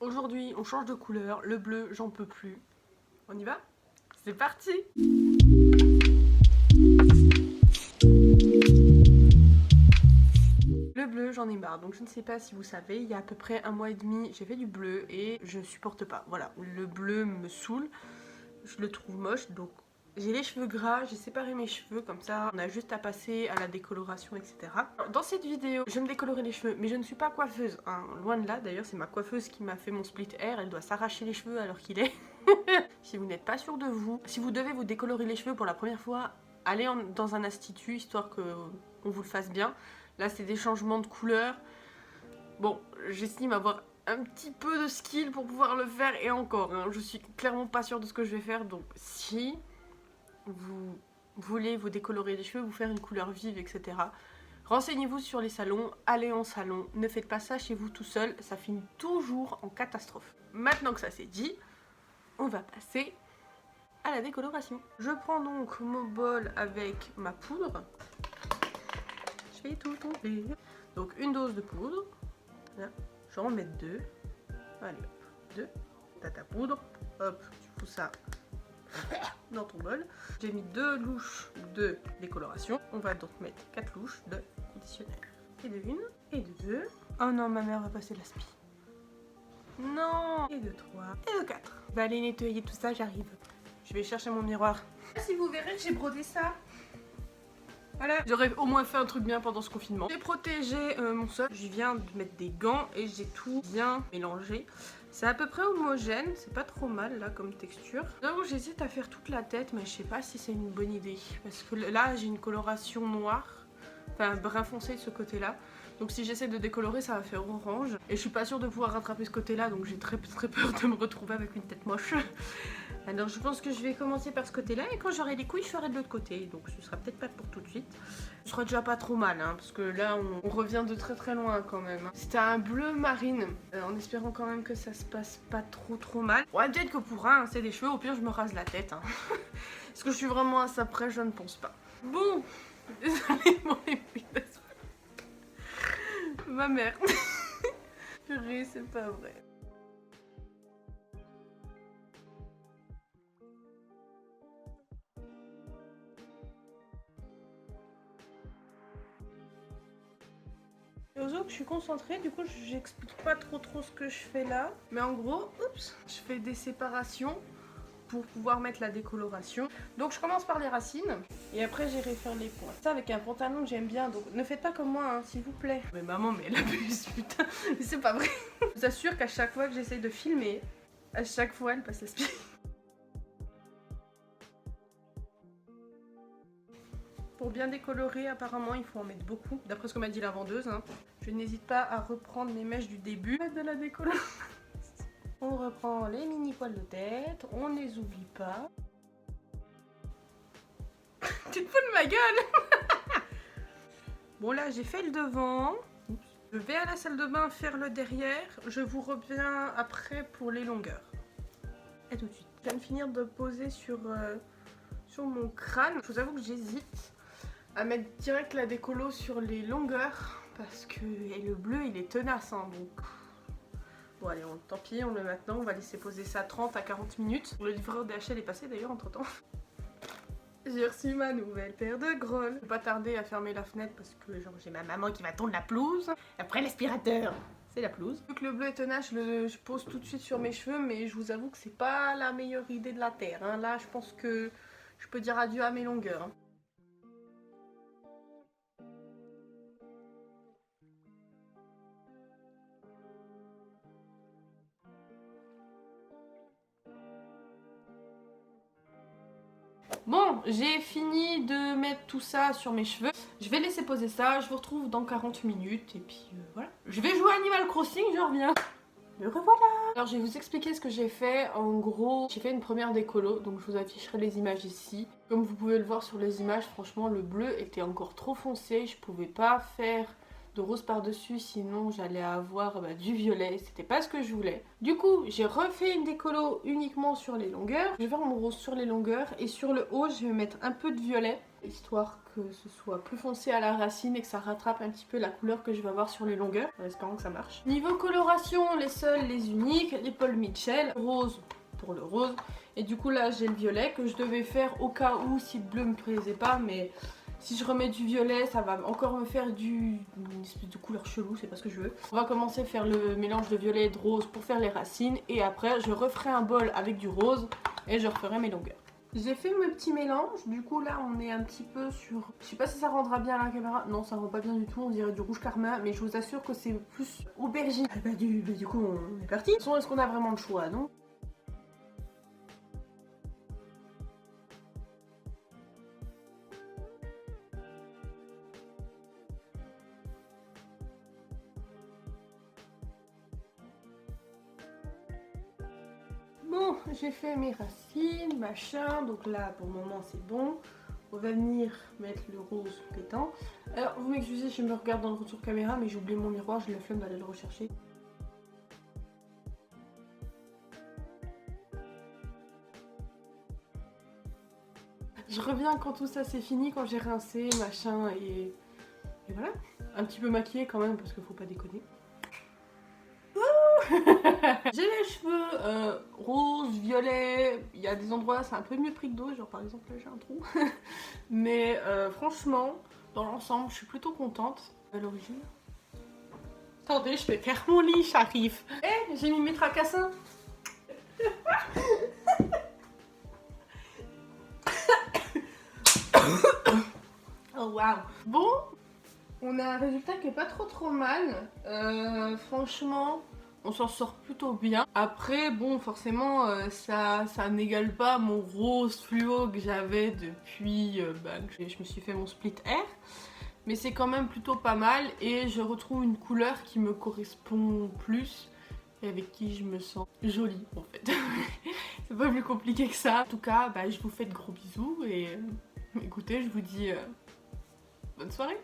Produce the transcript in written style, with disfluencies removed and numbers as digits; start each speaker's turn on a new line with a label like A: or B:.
A: Aujourd'hui, on change de couleur. Le bleu, j'en peux plus. On y va? C'est parti! Le bleu, j'en ai marre. Donc je ne sais pas si vous savez, il y a à peu près 1 mois et demi, j'ai fait du bleu et je supporte pas. Voilà, le bleu me saoule. Je le trouve moche, donc j'ai les cheveux gras, j'ai séparé mes cheveux comme ça, on a juste à passer à la décoloration, etc. Alors, dans cette vidéo, je vais me décolorer les cheveux, mais je ne suis pas coiffeuse, hein. Loin de là. D'ailleurs, c'est ma coiffeuse qui m'a fait mon split hair, elle doit s'arracher les cheveux alors qu'il est. Si vous n'êtes pas sûr de vous, si vous devez vous décolorer les cheveux pour la première fois, allez dans un institut, histoire qu'on vous le fasse bien. Là, c'est des changements de couleur. Bon, j'estime avoir un petit peu de skill pour pouvoir le faire, et encore, hein, je suis clairement pas sûre de ce que je vais faire, donc si vous voulez vous décolorer les cheveux, vous faire une couleur vive, etc., renseignez-vous sur les salons, allez en salon, ne faites pas ça chez vous tout seul, ça finit toujours en catastrophe. Maintenant que ça c'est dit, on va passer à la décoloration. Je prends donc mon bol avec ma poudre, je vais tout tomber. Donc une dose de poudre, là. Je vais en mettre 2. Allez hop, 2. T'as ta poudre. Hop, tu fous ça dans ton bol. J'ai mis 2 louches de décoloration. On va donc mettre 4 louches de conditionnaire. Et de 1, et de 2. Oh non, ma mère va passer l'aspi. Non. Et de 3, et de 4. Je vais aller nettoyer tout ça, j'arrive. Je vais chercher mon miroir. Si vous verrez, j'ai brodé ça. Voilà, j'aurais au moins fait un truc bien pendant ce confinement. J'ai protégé mon sol, je viens de mettre des gants et j'ai tout bien mélangé. C'est à peu près homogène, c'est pas trop mal là comme texture. Donc j'hésite à faire toute la tête, mais je sais pas si c'est une bonne idée. Parce que là j'ai une coloration noire, enfin brun foncé de ce côté là. Donc si j'essaie de décolorer, ça va faire orange. Et je suis pas sûre de pouvoir rattraper ce côté là, donc j'ai très peur de me retrouver avec une tête moche. Alors je pense que je vais commencer par ce côté-là, et quand j'aurai les couilles, je ferai de l'autre côté. Donc ce sera peut-être pas pour tout de suite. Ce sera déjà pas trop mal, hein, parce que là on revient de très loin quand même. C'était un bleu marine, en espérant quand même que ça se passe pas trop mal. Ouais, peut-être que pour un, c'est des cheveux, au pire je me rase la tête. Hein. Est-ce que je suis vraiment à ça près? Je ne pense pas. Bon, désolée pour les bruits de ma mère. Purée, c'est pas vrai. Aux autres, je suis concentrée, du coup j'explique pas trop ce que je fais là. Mais en gros, oups, je fais des séparations pour pouvoir mettre la décoloration. Donc je commence par les racines et après j'irai faire les points. Ça avec un pantalon que j'aime bien, donc ne faites pas comme moi, hein, s'il vous plaît. Mais maman, mais elle abuse, putain, c'est pas vrai. Je vous assure qu'à chaque fois que j'essaye de filmer, à chaque fois elle passe l'aspi. Pour bien décolorer, apparemment, il faut en mettre beaucoup. D'après ce que m'a dit la vendeuse, hein. Je n'hésite pas à reprendre mes mèches du début de la décoloration. On reprend les mini poils de tête, on ne les oublie pas. Tu te fous de ma gueule. Bon là, j'ai fait le devant. Je vais à la salle de bain faire le derrière. Je vous reviens après pour les longueurs. À tout de suite. Je viens de finir de poser sur mon crâne. Je vous avoue que j'hésite à mettre direct la décolo sur les longueurs parce que le bleu il est tenace, hein, donc bon allez, tant pis, on le met maintenant, on va laisser poser ça 30 à 40 minutes. Le livreur DHL est passé d'ailleurs entre temps. J'ai reçu ma nouvelle paire de grolles. Je vais pas tarder à fermer la fenêtre parce que genre j'ai ma maman qui va tondre la pelouse. Après l'aspirateur, c'est la pelouse. Vu que le bleu est tenace, je pose tout de suite sur mes cheveux, mais je vous avoue que c'est pas la meilleure idée de la terre, hein. Là je pense que je peux dire adieu à mes longueurs, hein. Bon, j'ai fini de mettre tout ça sur mes cheveux. Je vais laisser poser ça, je vous retrouve dans 40 minutes et puis voilà. Je vais jouer à Animal Crossing, je reviens. Me revoilà. Alors je vais vous expliquer ce que j'ai fait. En gros, j'ai fait une première décolo, donc je vous afficherai les images ici. Comme vous pouvez le voir sur les images, franchement le bleu était encore trop foncé. Je pouvais pas faire de rose par-dessus, sinon j'allais avoir du violet, c'était pas ce que je voulais. Du coup, j'ai refait une décolo uniquement sur les longueurs. Je vais faire mon rose sur les longueurs et sur le haut, je vais mettre un peu de violet. histoire que ce soit plus foncé à la racine et que ça rattrape un petit peu la couleur que je vais avoir sur les longueurs, en espérant que ça marche. Niveau coloration, les seuls, les uniques, les Paul Mitchell, rose pour le rose, et du coup là j'ai le violet que je devais faire au cas où si le bleu me plaisait pas, mais si je remets du violet ça va encore me faire une espèce de couleur chelou, c'est pas ce que je veux. On va commencer à faire le mélange de violet et de rose pour faire les racines, et après je referai un bol avec du rose et je referai mes longueurs. J'ai fait mes petits mélanges, du coup là on est un petit peu sur... Je sais pas si ça rendra bien à la caméra, non ça rend pas bien du tout, on dirait du rouge karma, mais je vous assure que c'est plus aubergine. Ah bah du coup on est parti. De toute façon, est-ce qu'on a vraiment le choix, non? Bon, j'ai fait mes racines, machin, donc là pour le moment c'est bon. On va venir mettre le rose pétant. Alors vous m'excusez, je me regarde dans le retour caméra, mais j'ai oublié mon miroir, j'ai la flemme d'aller le rechercher. Je reviens quand tout ça c'est fini, quand j'ai rincé, machin, et voilà. Un petit peu maquillée quand même, parce qu'il faut pas déconner. J'ai les cheveux rose, violet, il y a des endroits c'est un peu mieux pris que d'autres, genre par exemple là j'ai un trou. Mais franchement, dans l'ensemble, je suis plutôt contente à l'origine. Attendez, je vais faire mon lit, j'arrive. Eh, j'ai mis mes tracassins. Oh waouh. Bon, on a un résultat qui est pas trop mal. Franchement, on s'en sort plutôt bien. Après, bon, forcément, ça n'égale pas mon rose fluo que j'avais depuis que je me suis fait mon split air. Mais c'est quand même plutôt pas mal et je retrouve une couleur qui me correspond plus et avec qui je me sens jolie en fait. C'est pas plus compliqué que ça. En tout cas, je vous fais de gros bisous et écoutez, je vous dis bonne soirée.